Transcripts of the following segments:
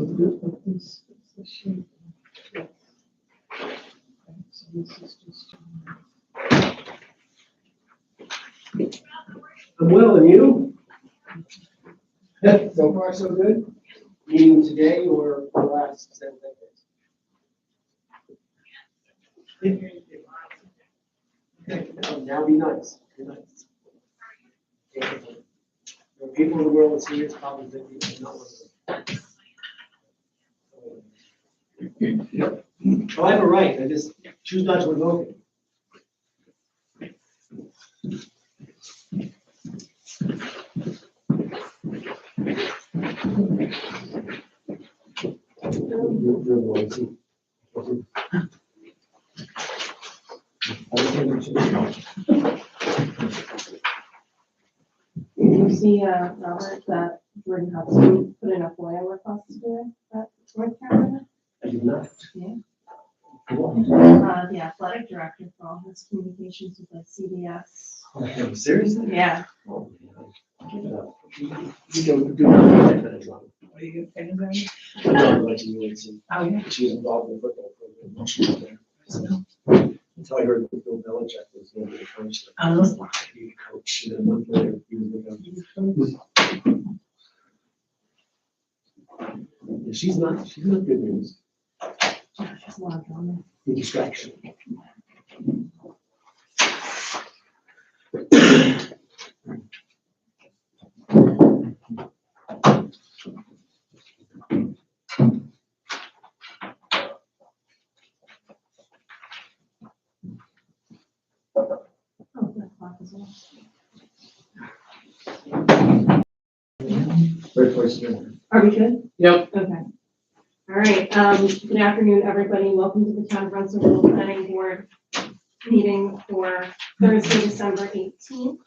looks good. It's the shape. Yes. Okay, so this is just. I'm well, and you? So far, so good? Meeting today or the last 7 days? Now be nice. Be nice. There are people in the world that see it's probably thinking it's not one of them. Yep. Oh, I have a right. I just choose not to invoke it. Did you see, Robert, that Jordan Hudson put in a FOIA request today at North Carolina? I did not. Yeah. What? The athletic director for all his communications with the CBS. Oh, seriously? Yeah. Oh, man. You don't do nothing like that, John. Are you getting them? My daughter went to UNC. Oh, yeah. She was involved in the football program when she was there. Until I heard that Bill Belichick was going to be a coach. Oh. He was a coach, and then a month later, he was the coach. Yeah, she's not good news. She's a lot of drama. The distraction. Oh, that clock as well. Great place to go. Are we good? Yep. Okay. All right, good afternoon, everybody. Welcome to the Town of Russellville Planning Board meeting for Thursday, December 18th.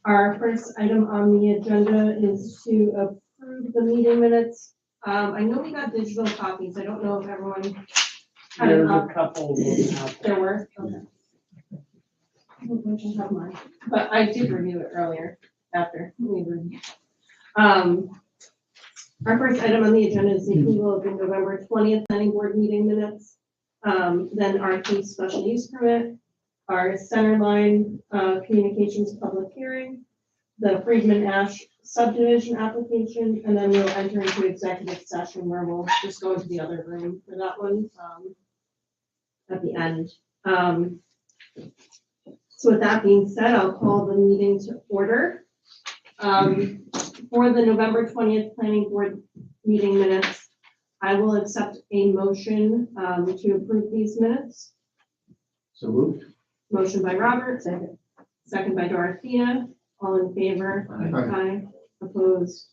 Our first item on the agenda is to approve the meeting minutes. I know we got digital copies. I don't know if everyone had There's enough. a couple of them out there. There were? Okay. I don't have mine, but I did review it earlier after we reviewed. Our first item on the agenda is the approval of the November 20th planning board meeting minutes. Then our case special use permit, our Centerline communications public hearing, the Friedman Ash subdivision application, and then we'll enter into executive session where we'll just go into the other room for that one at the end. So with that being said, I'll call the meeting to order. For the November 20th planning board meeting minutes, I will accept a motion to approve these minutes. So moved. Motion by Robert, second by Dorothea. All in favor? Aye. Aye. Opposed?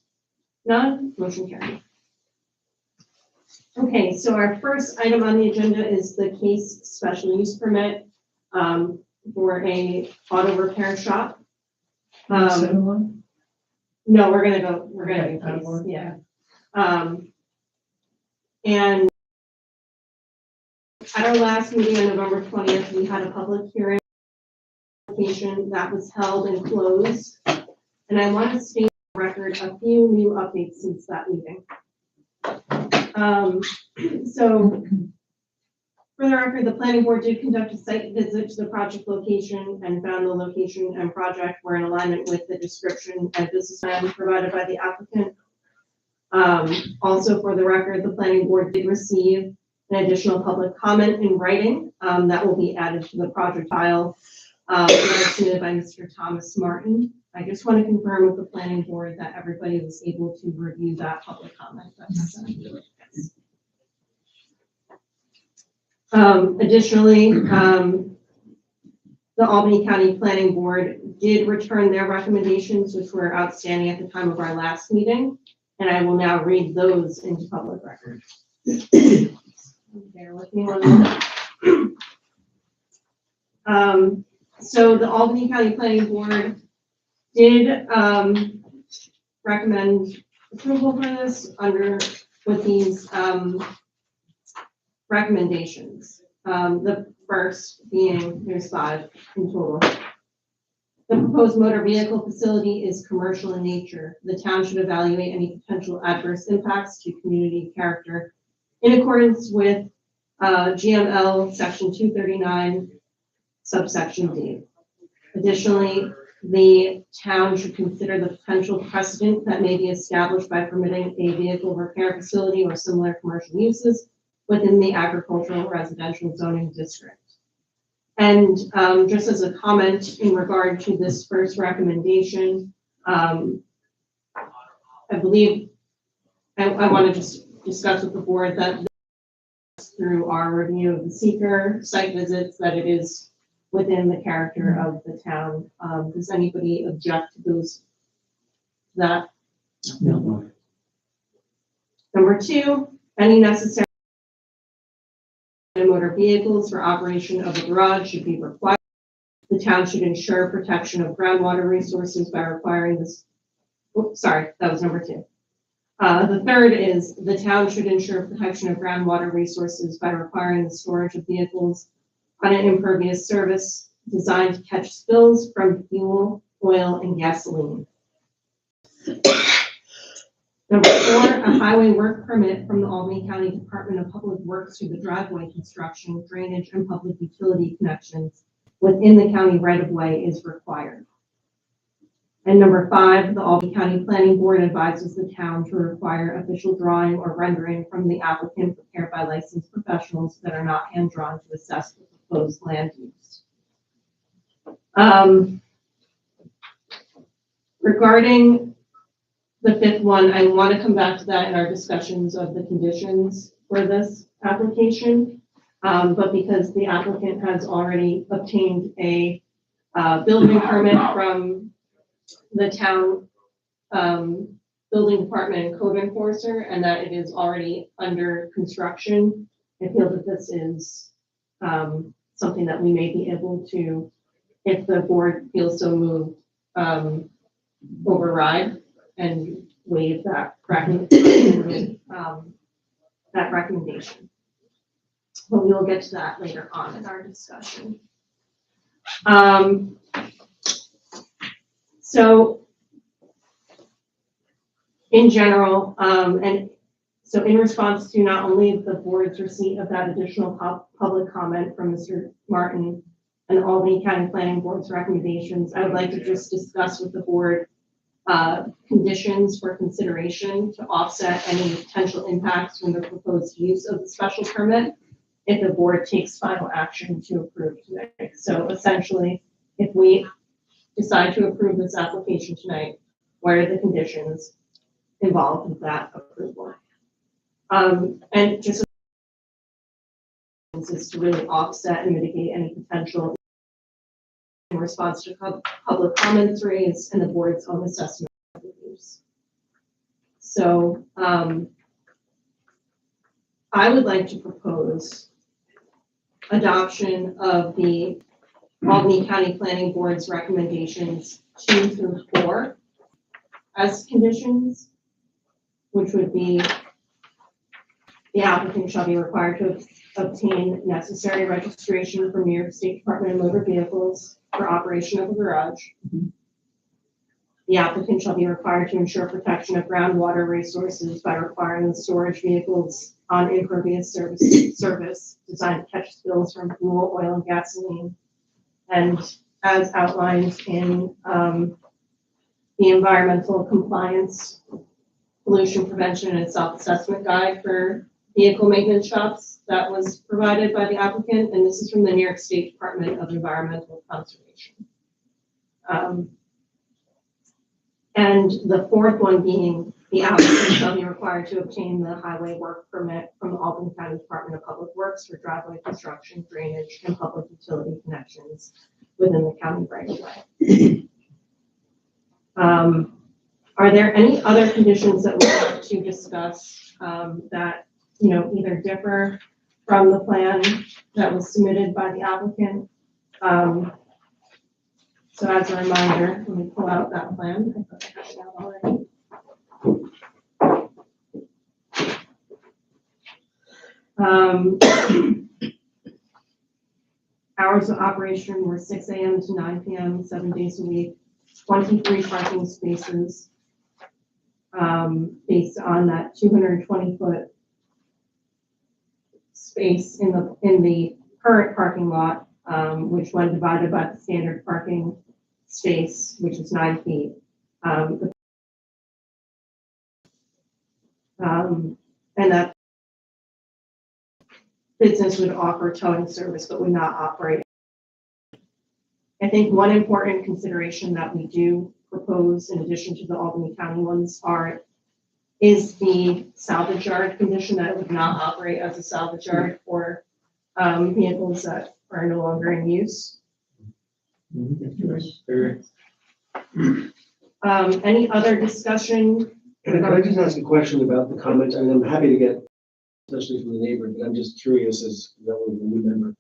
None? Motion carried. Okay, so our first item on the agenda is the case special use permit for a auto repair shop. No, we're gonna do Okay, case, yeah. And at our last meeting on November 20th, we had a public hearing application that was held and closed. And I want to state on the record a few new updates since that meeting. So for the record, the planning board did conduct a site visit to the project location and found the location and project were in alignment with the description and business plan provided by the applicant. Also for the record, the planning board did receive an additional public comment in writing that will be added to the project file submitted by Mr. Thomas Martin. I just want to confirm with the planning board that everybody was able to review that public comment. Additionally, the Albany County Planning Board did return their recommendations, which were outstanding at the time of our last meeting, and I will now read those into public record. Bear with me 1 minute. So the Albany County Planning Board did recommend approval for this with these recommendations. The first being, there's 5 in total. The proposed motor vehicle facility is commercial in nature. The town should evaluate any potential adverse impacts to community character in accordance with GML Section 239, subsection D. Additionally, the town should consider the potential precedent that may be established by permitting a vehicle repair facility or similar commercial uses within the agricultural residential zoning district. And just as a comment in regard to this first recommendation, I believe I want to just discuss with the board that through our review of the seeker site visits that it is within the character of the town. Does anybody object to those? That? No. Number two, any necessary motor vehicles for operation of a garage should be required. The town should ensure protection of groundwater resources by requiring this. Oops, sorry, that was number two. The third is the town should ensure protection of groundwater resources by requiring the storage of vehicles on an impervious surface designed to catch spills from fuel, oil, and gasoline. Number four, a highway work permit from the Albany County Department of Public Works for the driveway construction, drainage, and public utility connections within the county right-of-way is required. And number five, the Albany County Planning Board advises the town to require official drawing or rendering from the applicant prepared by licensed professionals that are not hand-drawn to assess the proposed land use. Regarding the fifth one, I want to come back to that in our discussions of the conditions for this application. But because the applicant has already obtained a building permit from the town building department and code enforcer, and that it is already under construction, I feel that this is something that we may be able to, if the board feels so moved, override and waive that recommendation. But we will get to that later on in our discussion. So in general, and so in response to not only the board's receipt of that additional public comment from Mr. Martin and Albany County Planning Board's recommendations, I would like to just discuss with the board conditions for consideration to offset any potential impacts from the proposed use of the special permit if the board takes final action to approve today. So essentially, if we decide to approve this application tonight, what are the conditions involved with that approval? And just is to really offset and mitigate any potential in response to public comments raised and the board's own assessment of the use. So I would like to propose adoption of the Albany County Planning Board's recommendations 2 through 4 as conditions, which would be the applicant shall be required to obtain necessary registration from New York State Department of Motor Vehicles for operation of a garage. The applicant shall be required to ensure protection of groundwater resources by requiring the storage vehicles on impervious surface designed to catch spills from fuel, oil, and gasoline. And as outlined in the environmental compliance, pollution prevention, and self-assessment guide for vehicle maintenance shops that was provided by the applicant, and this is from the New York State Department of Environmental Conservation. And the fourth one being the applicant shall be required to obtain the highway work permit from the Albany County Department of Public Works for driveway construction, drainage, and public utility connections within the county right of way. Are there any other conditions that we want to discuss that either differ from the plan that was submitted by the applicant? So as a reminder, let me pull out that plan. I thought I had it out already. Hours of operation were 6 a.m. to 9 p.m., 7 days a week, 23 parking spaces, based on that 220-foot space in the current parking lot, which when divided by the standard parking space, which is 9 feet. And that business would offer towing service, but would not operate. I think one important consideration that we do propose, in addition to the Albany County ones, is the salvage yard condition, that it would not operate as a salvage yard for vehicles that are no longer in use. Any other discussion? Can I just ask a question about the comment? I mean, I'm happy to get, especially from the neighbor, but I'm just curious as a new member.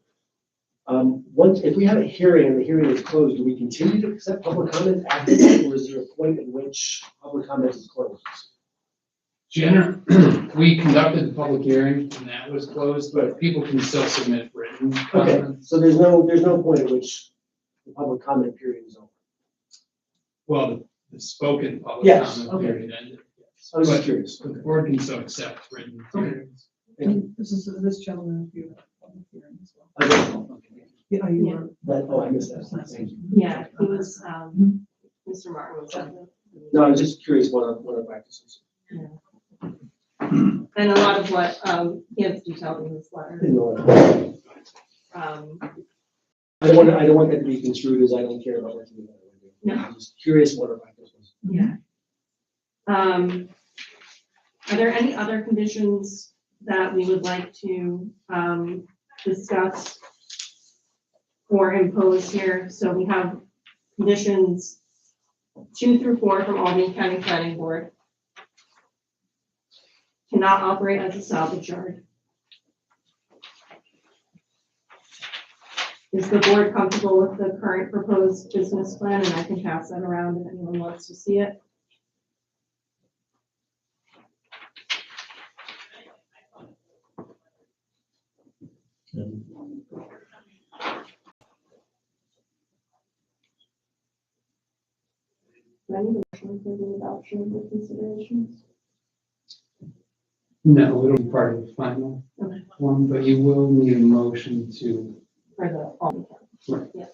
Once, if we have a hearing and the hearing is closed, do we continue to accept public comment after that, or is there a point at which public comment is closed? We conducted the public hearing and that was closed, but people can still submit written Okay, comments. so there's no point at which the public comment period is over. Well, the spoken public Yes, comment okay. period ended. I was just But curious. the board can still accept written hearings. And this gentleman, if you have a public hearing as well. Okay. Yeah, you Yeah. were. Oh, I missed that. Thank you. Yeah, he was, Mr. Martin was at the. No, I was just curious what our practices. And a lot of what, he has detailed in this letter. Didn't know that. Um, I don't want that to be construed as I don't care about what you do. No. I'm just curious what our practice was. Yeah. Are there any other conditions that we would like to, discuss or impose here? So we have conditions 2 through 4 from Albany County Planning Board. Cannot operate as a salvage yard. Is the board comfortable with the current proposed business plan? And I can pass that around if anyone wants to see it. Any motion for the adoption of the considerations? No, it'll be part of the final Okay. one, but you will need a motion to, For the Albany County. Right. Yeah.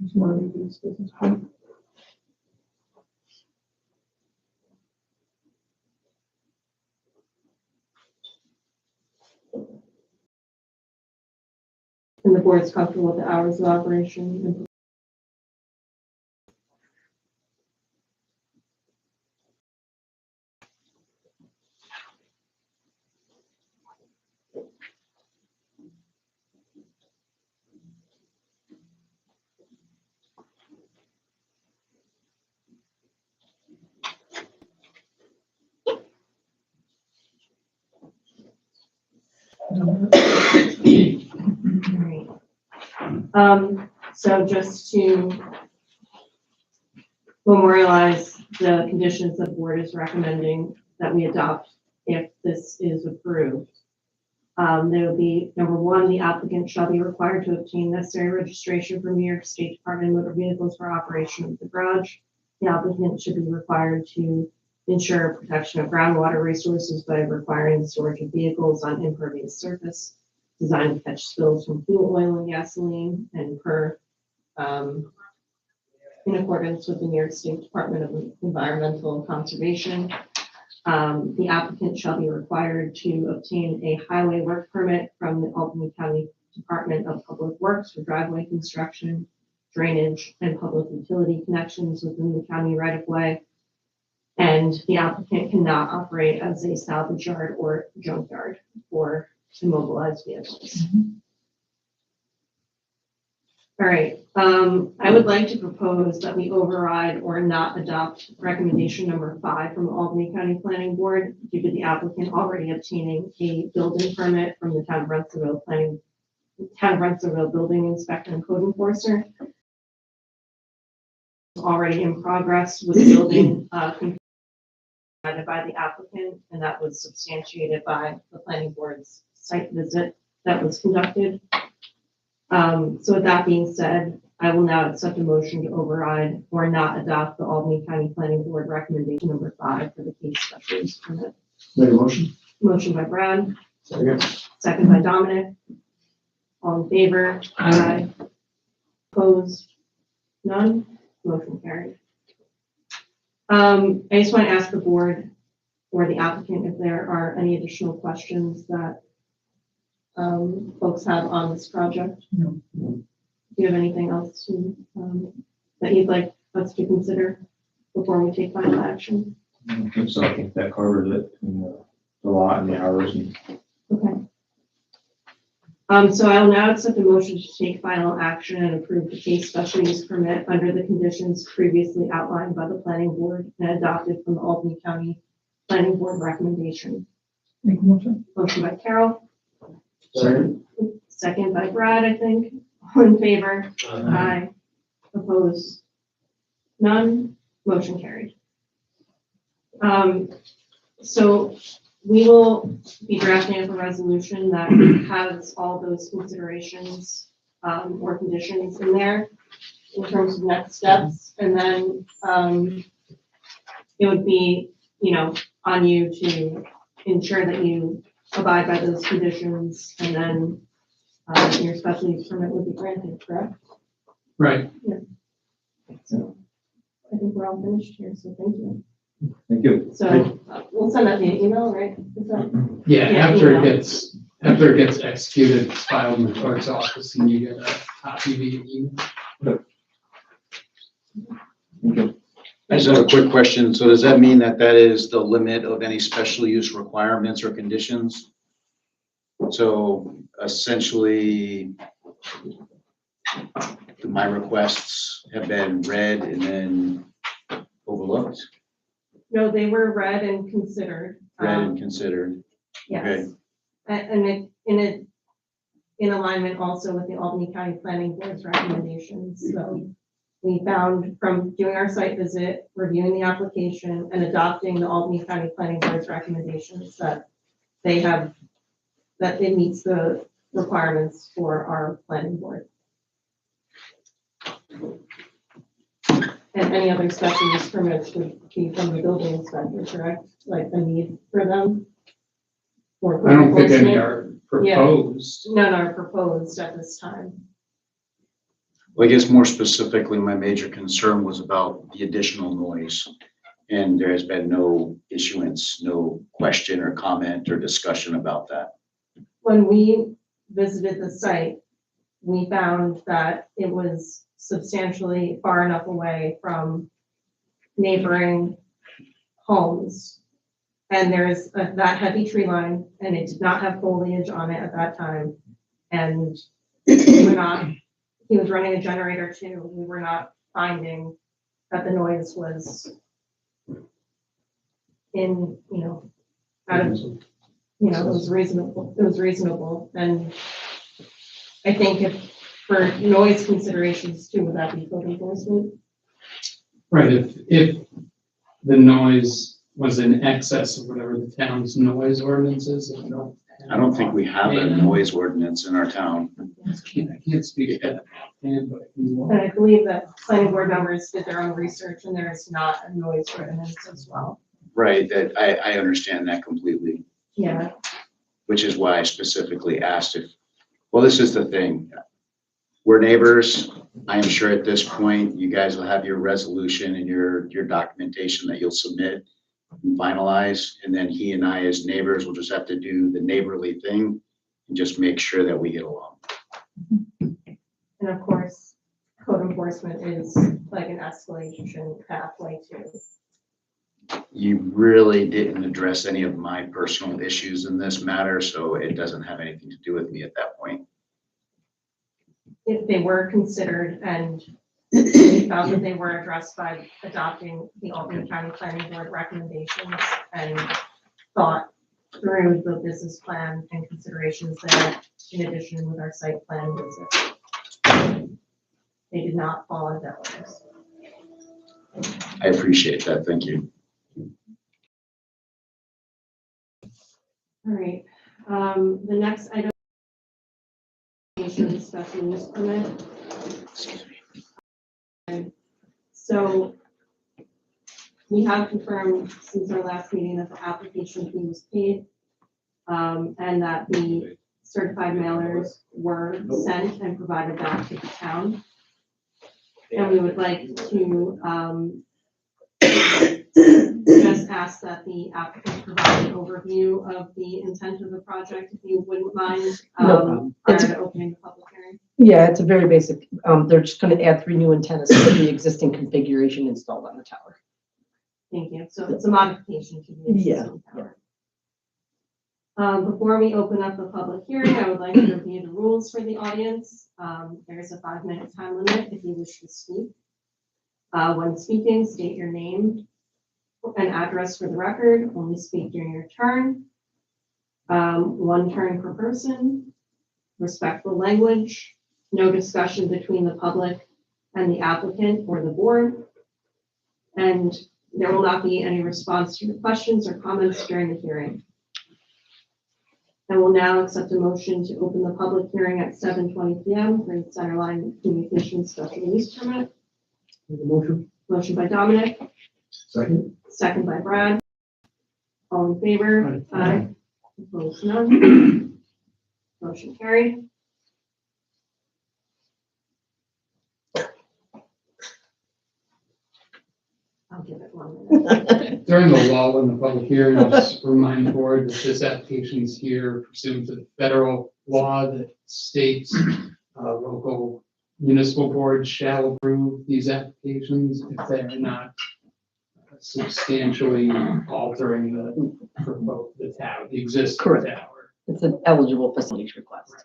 Just want to review this business plan. And the board's comfortable with the hours of operation. Alright. So just to memorialize the conditions the board is recommending that we adopt if this is approved. There will be, number 1, the applicant shall be required to obtain necessary registration from New York State Department of Motor Vehicles for operation of the garage. The applicant should be required to ensure protection of groundwater resources by requiring the storage of vehicles on impervious surface designed to catch spills from fuel, oil, and gasoline, and in accordance with the New York State Department of Environmental Conservation. The applicant shall be required to obtain a highway work permit from the Albany County Department of Public Works for driveway construction, drainage, and public utility connections within the county right-of-way. And the applicant cannot operate as a salvage yard or junkyard for immobilized vehicles. All right, I would like to propose that we override or not adopt recommendation number 5 from the Albany County Planning Board due to the applicant already obtaining a building permit from the Town of Rensselaerville Building Inspector and Code Enforcer. Already in progress with the building, provided by the applicant, and that was substantiated by the planning board's site visit that was conducted. So with that being said, I will now accept a motion to override or not adopt the Albany County Planning Board recommendation number 5 for the case special use permit. Make a motion? Motion by Brad, Second. second by Dominic. All in favor? Aye. Opposed? None? Motion carried. I just want to ask the board or the applicant if there are any additional questions that folks have on this project. No. Do you have anything else to, that you'd like us to consider before we take final action? So I think that covers it, the lot and the hours and Okay. So I will now accept a motion to take final action and approve the case special use permit under the conditions previously outlined by the planning board and adopted from the Albany County Planning Board recommendation. Make a motion. Motion by Carol, Second. second by Brad, I think. All in favor? Aye. Opposed? None? Motion carried. So we will be drafting up a resolution that has all those considerations or conditions in there in terms of next steps. And then it would be, on you to ensure that you abide by those conditions, and then your special use permit would be granted, correct? Right. So I think we're all finished here, so thank you. thank you. So we'll send that via email, right? Is that? Yeah, Yeah, after email. it gets executed, it's filed in the clerk's office and you get a copy via email. Thank you. I just have a quick question. So does that mean that that is the limit of any special use requirements or conditions? So essentially, my requests have been read and then overlooked, No, they were read and considered. read and considered. Yes. And in alignment also with the Albany County Planning Board's recommendations. So we found from doing our site visit, reviewing the application, and adopting the Albany County Planning Board's recommendations that that it meets the requirements for our planning board. And any other special use permits would be from the building inspector, correct? Like the need for them? Or I don't think any enforcement? are proposed. None are proposed at this time. Well, I guess more specifically, my major concern was about the additional noise. And there has been no issuance, no question or comment or discussion about that. When we visited the site, we found that it was substantially far enough away from neighboring homes. And there's that heavy tree line, and it did not have foliage on it at that time. And he was running a generator too. We were not finding that the noise was out of, it was reasonable. And I think if for noise considerations too, would that be code enforcement? Right, if the noise was in excess of whatever the town's noise ordinance is. I don't think we have a noise ordinance in our town. I can't speak at that, but I can And I believe that planning board members did their own research, and there is not a noise ordinance as well. Right, that I understand that completely, Yeah, which is why I specifically asked if, well, this is the thing. We're neighbors. I am sure at this point, you guys will have your resolution and your documentation that you'll submit and finalize. And then he and I as neighbors will just have to do the neighborly thing and just make sure that we get along. and of course, code enforcement is like an escalation pathway too. You really didn't address any of my personal issues in this matter, so it doesn't have anything to do with me at that point. if they were considered and we found that they were addressed by adopting the Albany County Planning Board recommendations and thought through the business plan and considerations there, in addition with our site plan visit. They did not fall on deaf ears. I appreciate that. Thank you. All right, the next item is special use permit. Excuse me. So we have confirmed since our last meeting that the application fee was paid, and that the certified mailers were sent and provided back to the town. And we would like to, just ask that the applicant provide an overview of the intent of the project, if you wouldn't mind, No problem. prior to opening the public hearing. Yeah, it's a very basic, they're just gonna add 3 new antennas to the existing configuration installed on the tower. Thank you. So it's a modification to the Yeah, existing tower. Before we open up the public hearing, I would like to review the rules for the audience. There's a 5-minute time limit if you wish to speak. When speaking, state your name and address for the record. Only speak during your turn. 1 turn per person. Respectful language. No discussion between the public and the applicant or the board. And there will not be any response to your questions or comments during the hearing. I will now accept a motion to open the public hearing at 7:20 p.m. for the Centerline Communications Special Use Permit. Motion. Motion by Dominic, Second. second by Brad. All in favor? Aye. Opposed, none. Motion carried. I'll give it 1 minute. During the lull in the public hearing, I'll just remind the board that this application is here pursuant to the federal law that states local municipal boards shall approve these applications if they are not substantially altering the tower, the existing Correct. tower. It's an eligible facilities request.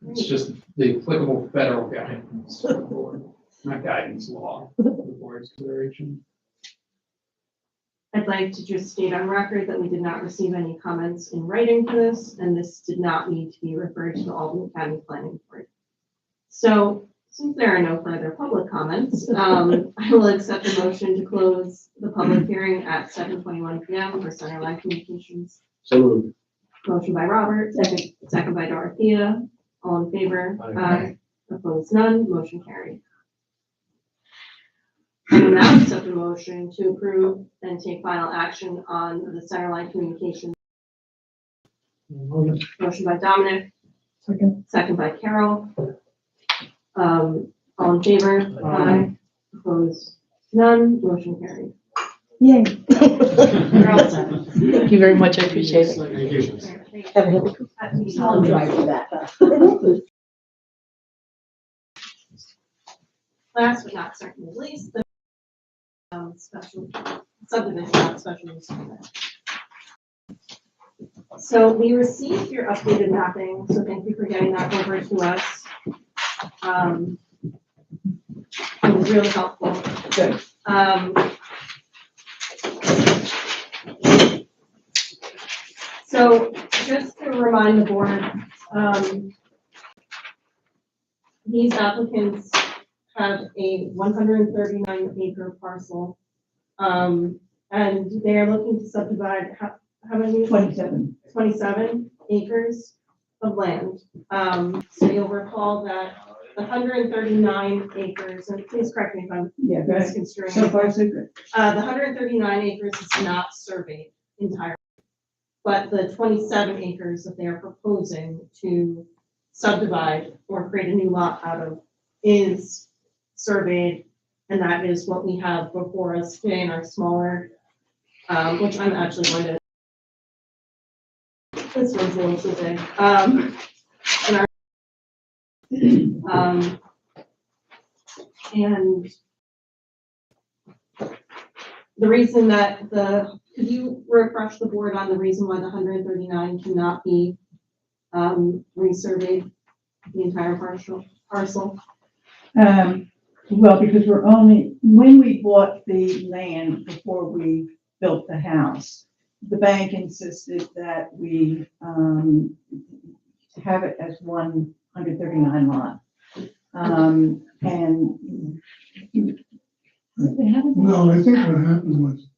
It's just the applicable federal guidance to the board, not guidance law, for the board's consideration. I'd like to just state on record that we did not receive any comments in writing for this, and this did not need to be referred to the Albany County Planning Board. So since there are no further public comments, I will accept a motion to close the public hearing at 7:21 p.m. for Centerline Communications. So moved. Motion by Robert, second by Dorothea. All in favor? Aye. Opposed, none. Motion carried. I will now accept a motion to approve and take final action on the Centerline Communications. Motion by Dominic, Second. second by Carol. All in favor? Aye. Opposed, none. Motion carried. Yay. You're all set. Thank you very much, I appreciate it. Thank you. Have a happy. I'll drive for that. Last but not certainly least, the special subdivision, not special use permit. So we received your updated mapping, so thank you for getting that over to us. It was really helpful. Good. So just to remind the board, these applicants have a 139 acre parcel. And they are looking to subdivide how many? 27. 27 acres of land. So you'll recall that the 139 acres, and please correct me if I'm Yeah, go ahead. misconstruing. So far, so good. The 139 acres is not surveyed entirely, but the 27 acres that they are proposing to subdivide or create a new lot out of is surveyed, and that is what we have before us today in our smaller, which I'm actually going to. This one's a little too big. And the reason that could you refresh the board on the reason why the 139 cannot be resurveyed the entire parcel? Well, because when we bought the land before we built the house, the bank insisted that we, have it as 139 lot. And they haven't. No, I think what happened was,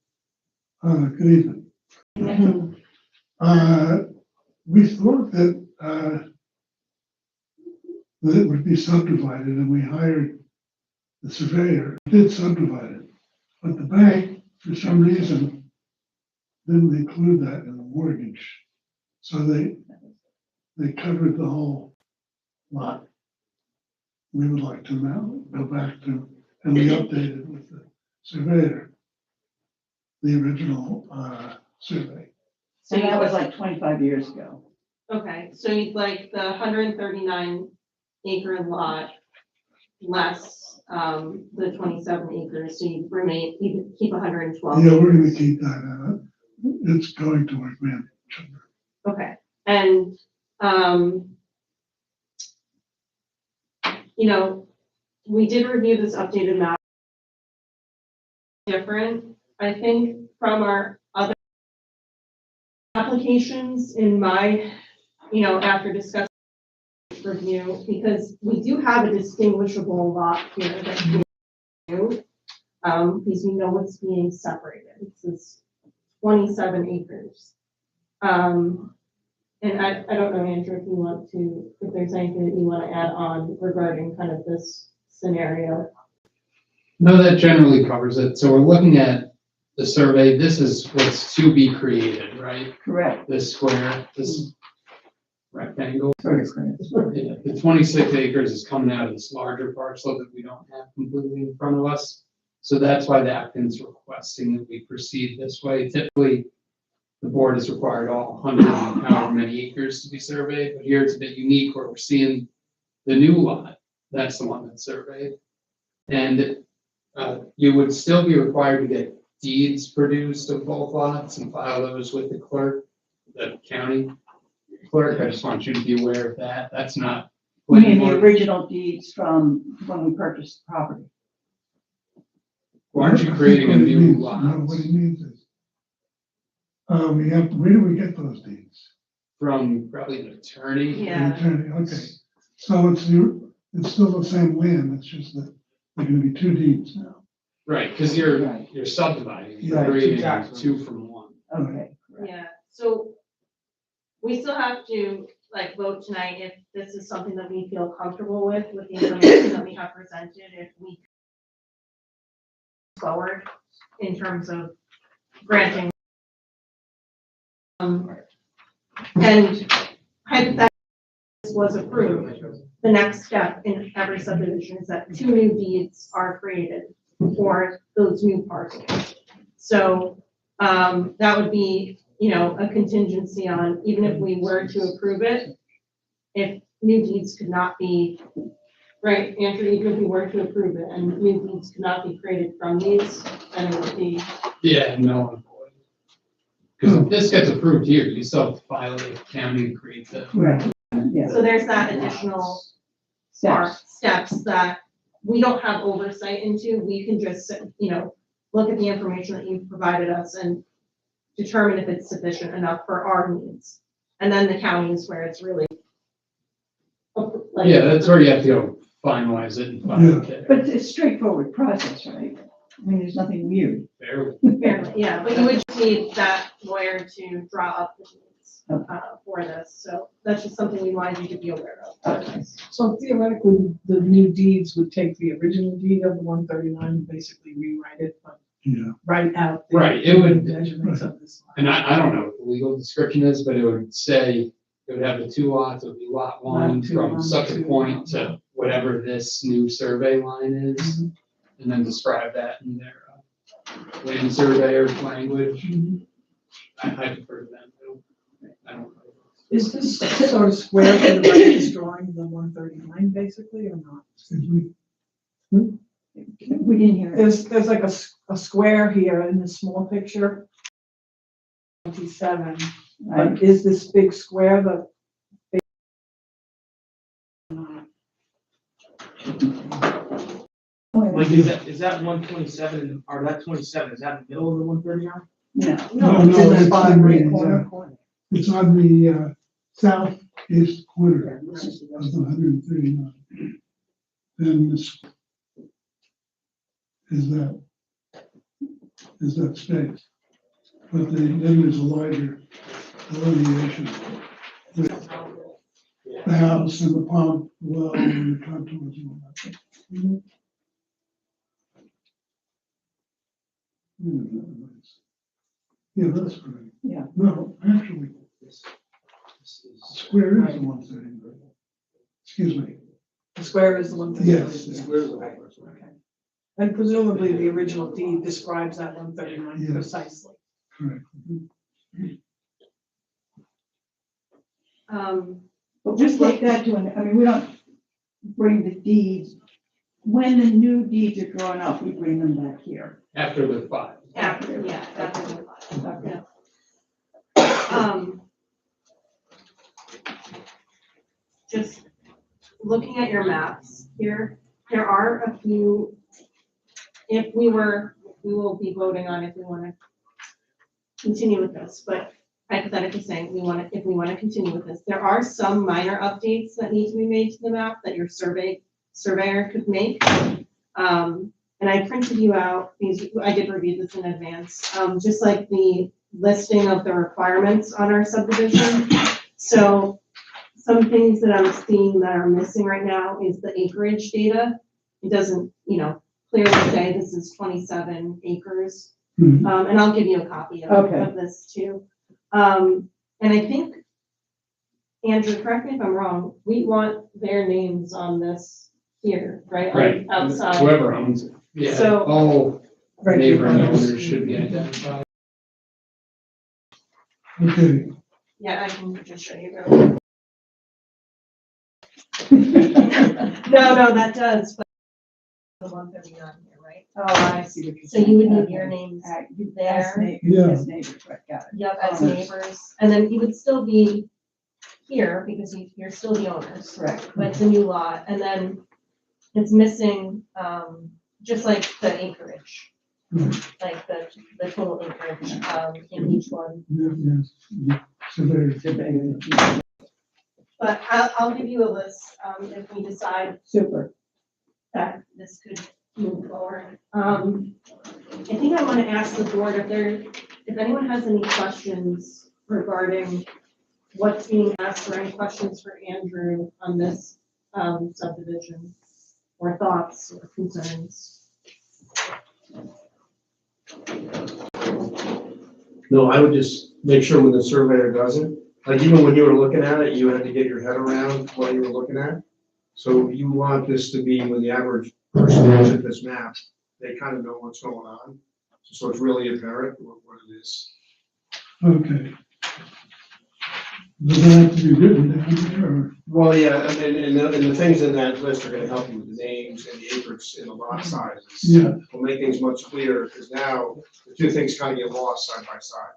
good evening. We thought that, that it would be subdivided, and we hired the surveyor, did subdivide it. But the bank, for some reason, didn't include that in the mortgage. So they covered the whole lot. We would like to now go back to, and we updated with the surveyor, the original, survey. So that was like 25 years ago. Okay, so you'd like the 139 acre lot less, the 27 acres, so you keep 112. Yeah, we're gonna keep that, it's going to our grandchildren. Okay, and, you know, we did review this updated map. Different, I think, from our other applications in my, you know, after discussing review, because we do have a distinguishable lot here that we do, because we know what's being separated. This is 27 acres. And I don't know, Andrew, if there's anything that you want to add on regarding kind of this scenario. No, that generally covers it. So we're looking at the survey. This is what's to be created, right? Correct. This square, this rectangle. Correct. Yeah, the 26 acres is coming out of this larger parcel that we don't have completely in front of us. So that's why the applicant's requesting that we proceed this way. Typically, the board has required all 100 and however many acres to be surveyed, but here it's a bit unique where we're seeing the new lot. That's the one that's surveyed. And you would still be required to get deeds produced of both lots and file those with the clerk, the county clerk. I just want you to be aware of that. That's not. We mean the original deeds from when we purchased the property. Why aren't you creating a new lot? No, what he means is, where do we get those deeds? From probably an attorney. Yeah. The attorney, okay. So it's still the same land, it's just that there are gonna be two deeds now. Right, because Right. you're subdividing, Right, you're creating exactly. two from one. Okay. Yeah, so we still have to like vote tonight if this is something that we feel comfortable with the information that we have presented, if we forward in terms of granting. And hypothetically, this was approved, the next step in every subdivision is that two new deeds are created for those new parcels. So, that would be, you know, a contingency on, even if we were to approve it, if new deeds could not be, right, Andrew, even if we were to approve it and new deeds could not be created from these, then it would be, Yeah, no. Because if this gets approved here, you still have to file it with the county and create the. Right. Yeah. so there's that additional steps that we don't have oversight into. We can just, you know, look at the information that you've provided us and determine if it's sufficient enough for our needs. And then the county is where it's really. Like, Yeah, that's where you have to go finalize it and file it there. But it's a straightforward process, right? I mean, there's nothing weird. Barely. Fairly, yeah, but you would just need that lawyer to draw up the needs for this. So that's just something we wanted you to be aware of. So theoretically, the new deeds would take the original deed of the 139 and basically rewrite it, but Yeah. write out the Right, it would- measurements of this lot. And I don't know what the legal description is, but it would say, it would have the two lots, it would be lot one Lot two, from lot such a two, point lot to whatever this new survey line is. Mhm. And then describe that in their land surveyor language. I defer to them. I don't know. Is this sort of square for the reference drawing the 139 basically or not? Excuse me. We didn't hear it. There's like a square here in this small picture. 27, Right. is this big square the Like, is that 127, or that 27, is that in the middle of the 139? No, No, It's in no, that it's bottom in right the, corner. it's on the, southeast corner of the 139. Then this is that space. But then there's a wider delineation with the house and the pump, well, and the contours and all that. Yeah, that's correct. Yeah. No, actually, square is the 139. Excuse me. The square is the one thing. Yes. Okay. And presumably the original deed describes that 139 Yes. precisely. Correct. but just like that to, I mean, we don't bring the deeds, when the new deeds are drawn up, we bring them back here. After the five. After, yeah, after the five. Okay. Just looking at your maps here, there are a few, we will be voting on if we want to continue with this, but hypothetically saying, if we want to continue with this, there are some minor updates that need to be made to the map that your surveyor could make. And I printed you out, these, I did review this in advance, just like the listing of the requirements on our subdivision. So some things that I'm seeing that are missing right now is the acreage data. It doesn't, clearly say this is 27 acres. Mhm. And I'll give you a copy of Okay. this too. And I think, Andrew, correct me if I'm wrong, we want their names on this here, right? On Right. Outside. Whoever owns it. Yeah, So- all Right. neighboring owners should be identified. Okay. Yeah, I can just show you. Really. No, that does, but the 139 here, right? Oh, I see what you're So saying. you would need Okay. your names You there. as neighbors, Yeah. as neighbors, right, got it. Yep, as Owners. neighbors, and then you would still be here because you're still the owners, Correct. but it's a new lot, and then it's missing, just like the acreage. Like the total acreage, in each one, Yes. Surveyor. but I'll give you a list, if we decide Super. that this could move forward. I think I want to ask the board if anyone has any questions regarding what's being asked, or any questions for Andrew on this subdivision, or thoughts or concerns. No, I would just make sure when the surveyor does it, like even when you were looking at it, you had to get your head around what you were looking at. So you want this to be, when the average person looks at this map, they kind of know what's going on. So it's really apparent what it is. Okay. Does that have to be written down there or? Well, yeah, and the things in that list are gonna help you with the names and the acreage and the lot sizes. Yeah. Will make things much clearer, because now the two things kind of get lost side by side.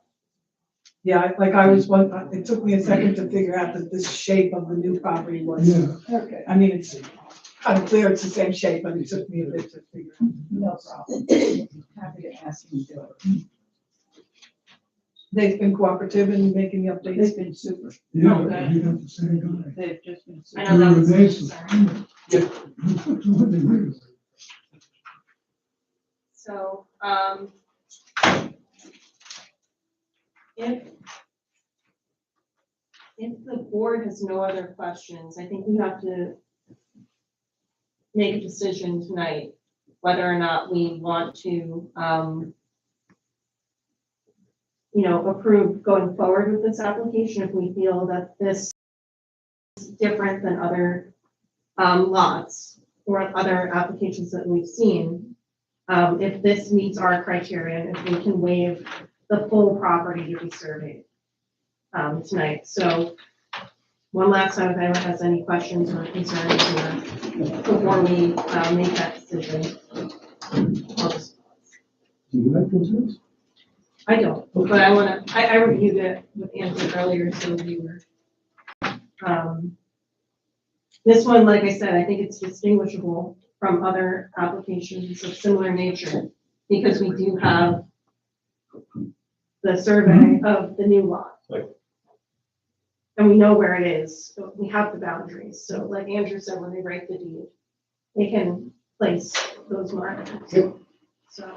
Yeah, it took me a second to figure out that this shape of the new property was. Yeah. Okay, I mean, it's kind of clear it's the same shape, but it took me a bit to figure out. no problem. Happy to ask him to do it. They've been cooperative in making the updates. They've been super. Yeah, Okay. you got the same guy. They've just been I super. know that was a Amazing. concern. So, if the board has no other questions, I think we have to make a decision tonight whether or not we want to, approve going forward with this application, if we feel that this is different than other lots or other applications that we've seen. If this meets our criteria, and if we can waive the full property to be surveyed tonight. So one last time, if anyone has any questions or concerns before we make that decision. Do you like those? I don't, but I reviewed it with Andrew earlier, so we were, This one, like I said, I think it's distinguishable from other applications of similar nature because we do have the survey of the new lot. And we know where it is. So we have the boundaries. So like Andrew said, when they write the deed, they can place those markers. So.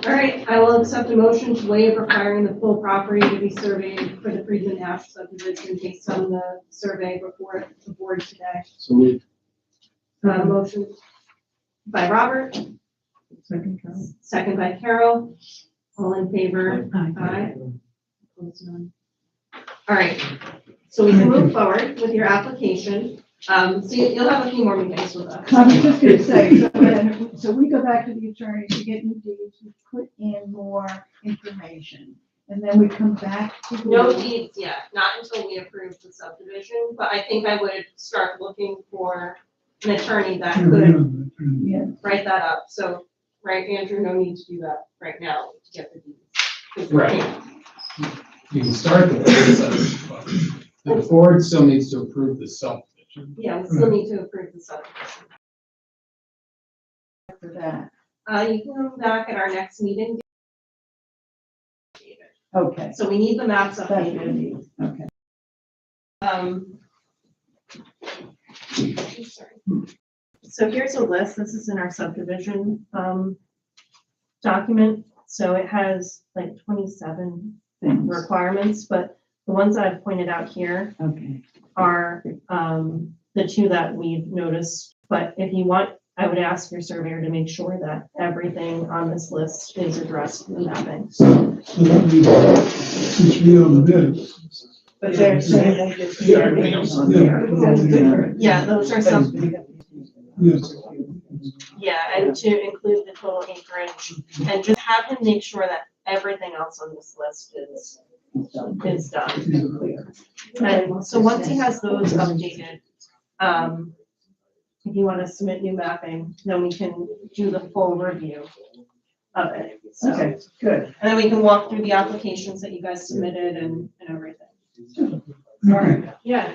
All right, I will accept a motion to waive requiring the full property to be surveyed for the Friedman Ash subdivision based on the survey before the board today. So moved. Motion by Robert, Second, Carol. second by Carol. All in favor? Aye. Opposed, none. All right, so we can move forward with your application. So you'll have a few more meetings with us. I was just gonna say, so we go back to the attorney to get new deeds, we put in more information, and then we come back to. No deeds yet, not until we approve the subdivision, but I think I would start looking for an attorney that could Yeah, write that up. So, right, Andrew, no need to do that right now to get the deeds. 'Cause we Right. can't. You can start the subdivision, but the board still needs to approve the subdivision. Yeah, we still need to approve the subdivision. for that, You can come back at our next meeting. okay, So we need the maps that's what we updated. need, okay. Sorry. So here's a list, this is in our subdivision, document, so it has like 27 Things, requirements, but the ones that I've pointed out here okay, are, the two that we've noticed, but if you want, I would ask your surveyor to make sure that everything on this list is addressed in the mapping. So that means, since we own the bid, but they're saying they just need everything on there. That's different. Yeah, those are some, yes, yeah, and to include the total acreage, and just have him make sure that everything else on this list is done. And so once he has those updated, if you want to submit new mapping, then we can do the full review of it. So, Okay, good, and then we can walk through the applications that you guys submitted and everything. all right. Yeah.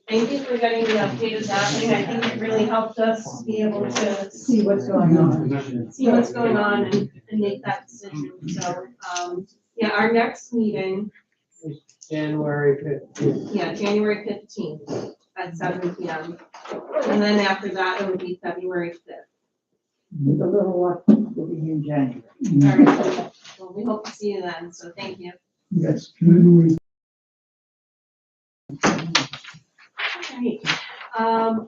Thank you for getting the updated mapping. I think it really helped us be able to see what's going on. see what's going on and make that decision. So, yeah, our next meeting, January 15th. yeah, January 15th at 7 PM. And then after that, it would be February 5th. With a little luck, we'll be in January. All right. Well, we hope to see you then, so thank you. Yes. January. All right.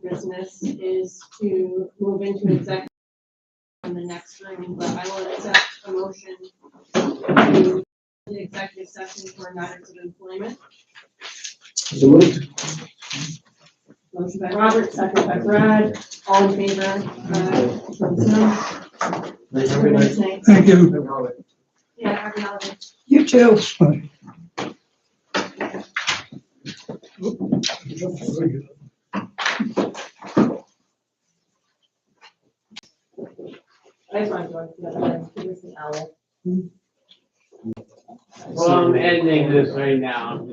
Business is to move into executive in the next room, but I will accept a motion to the executive session for matters of employment. So moved. Motion by Robert, second by Brad, all in favor? Opposed, no. Good night. Thank you. Yeah, happy holidays. You too. I just want to go to the other one, here's the owl. Well, I'm ending this right now.